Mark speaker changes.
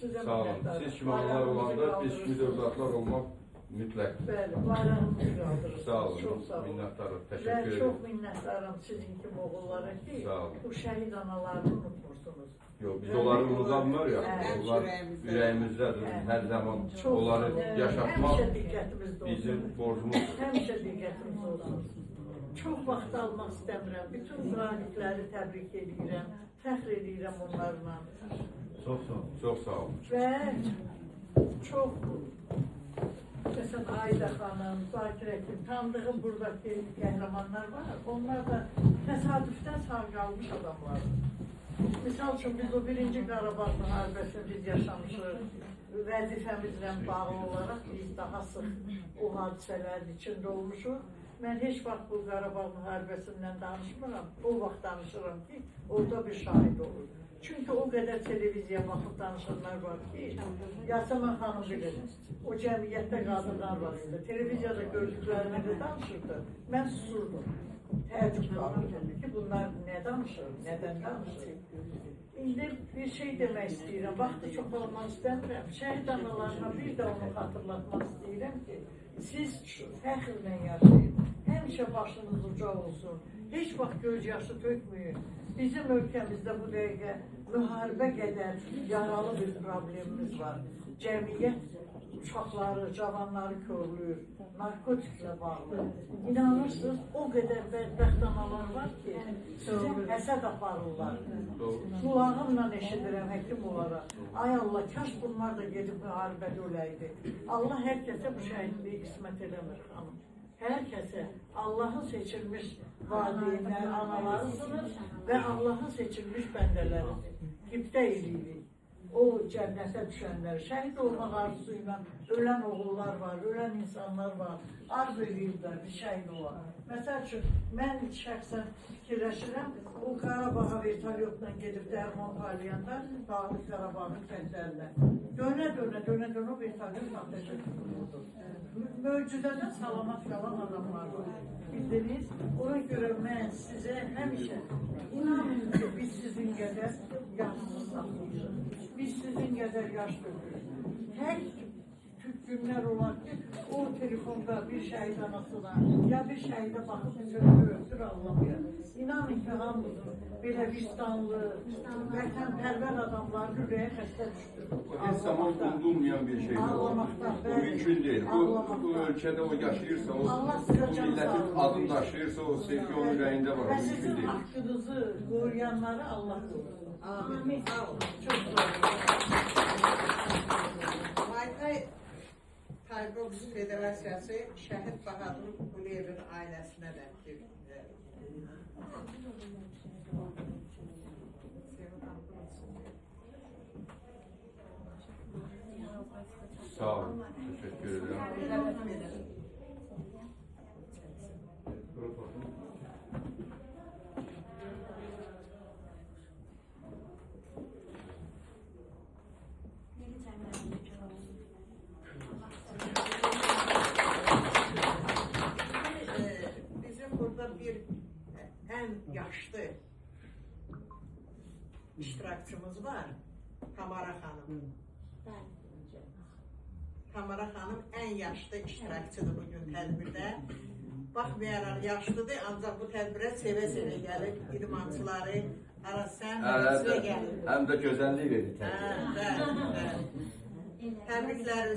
Speaker 1: Sizə
Speaker 2: Sağ olun.
Speaker 1: minnətdarım.
Speaker 2: Siz kimi analar olanda biz kimi övladlar olmaq mütləq.
Speaker 1: Bəli, bayrağımızı qaldırırsınız.
Speaker 2: Sağ olun.
Speaker 1: Çox sağ olun.
Speaker 2: Minnətdarım.
Speaker 1: Və
Speaker 2: Təşəkkür
Speaker 1: çox
Speaker 2: ederim.
Speaker 1: minnətdaram sizin kimi oğullara ki,
Speaker 2: Sağ olun.
Speaker 1: bu şəhid analarını unutmursunuz.
Speaker 2: Yox, biz onları unudanlar ya.
Speaker 1: Hə,
Speaker 2: Onlar ürəyimizdədir.
Speaker 1: Hə.
Speaker 2: Hər zaman
Speaker 1: Çox
Speaker 2: onları yaşatmaq
Speaker 1: həmişə diqqətimizdə olsun.
Speaker 2: bizim borcumuzdur.
Speaker 1: Həmişə diqqətimizdə olsun. Çox vaxt almaq istəmirəm. Bütün müralikləri təbrik edirəm. Fəxr edirəm onlarla.
Speaker 2: Çox sağ olun. Çox sağ olun.
Speaker 1: Və çox məsələn Ayda xanım, Zakirə kimi tanıdığım buradakı qəhrəmanlar var. Onlar da təsadüfdən sağ qalmış adamlardır. Misal üçün biz o birinci Qarabağ müharibəsini biz yaşamışıq. Vəzifəmizlə bağlı olaraq biz daha sıx o hadisələrin içində olmuşuq. Mən heç vaxt bu Qarabağ müharibəsindən danışmıram. O vaxt danışıram ki, orada bir şahid olur. Çünki o qədər televiziya baxıb danışanlar var ki, Yasemin xanım bilir, o cəmiyyətdə qadınlar var idi. Televiziyada gördüklərini də danışırdı. Mən susurdum. Təəccüb qalırdım ki, bunlar nə danışır, nədən danışır? İndi bir şey demək istəyirəm, vaxtı çox olmaq istəmirəm. Şəhid analarına bir də onu xatırlatmaq istəyirəm ki, siz fəxrlə yaşayın, həmişə başınız uca olsun, heç vaxt göz yaşı tökməyin. Bizim ölkəmizdə bu dəqiqə müharibə qədər yaralı bir problemimiz var. Cəmiyyət uşaqları, cavanları körlüyür, narkotiklə bağlı. İnanırsınız, o qədər bədbəxt analar var ki, sizə həsəd aparırlar. Qulağımla eşidirəm həkim olaraq. Ay Allah, kaş bunlar da gedib müharibədə öləydi. Allah hər kəsə bu şəhidliyi qismət eləmir, xanım. Hər kəsə Allahın seçilmiş valideynlər, analarısınız və Allahın seçilmiş bəndələridir. Qibdə eləyirik. O cənnətə düşənlər, şəhid olmaq arzusu ilə ölən oğullar var, ölən insanlar var. Arzu edirlər bir şəhid olar. Məsəl üçün, mən şəxsən fikirləşirəm, o Qarabağa vertolyotla gedib dərman paylayanda Dağlıq Qarabağın kəndlərinə. Dönə o vertolyot ateşə tutulurdu. Möcüzədən salamat qalan adamlar var. Bildiniz, ona görə mən sizə həmişə inanın ki, biz sizin qədər yaşsız saxlayırıq. Biz sizin qədər yaş dökürük. Tək günlər olar ki, o telefonda bir şəhid anasına, ya bir şəhidə baxıb öpür anlamayın. İnanın ki, hamımızın belə vicdanlı, vətənpərvər adamların ürəyə xəstə düşdür.
Speaker 2: Heç zaman unudulmayan bir şeydir.
Speaker 1: Ağlamaqdan,
Speaker 2: Bu mümkün deyil. Bu ölkədə o yaşayırsa, o millətin adını daşıyırsa, o sevgi onun ürəyində var.
Speaker 1: Və sizin haqqınızı qoruyanları Allah qorusun. Amin. Çox sağ olun.
Speaker 3: Tayboks Federasiyası Şəhid Bahadur Quliyevin ailəsinə də bir
Speaker 2: Sağ olun. Teşekkür ederim.
Speaker 3: Bizim burada bir ən yaşlı iştirakçımız var, Tamara xanım. Tamara xanım ən yaşlı iştirakçıdır bugün tədbirdə. Baxmayaraq yaşlıdır, ancaq bu tədbirə sevə-sevə gəlib, idmançıları, Arasən, Həcvə gəlib.
Speaker 2: Həm də gözəllik verir tədbirə.
Speaker 3: Təbriklərinizi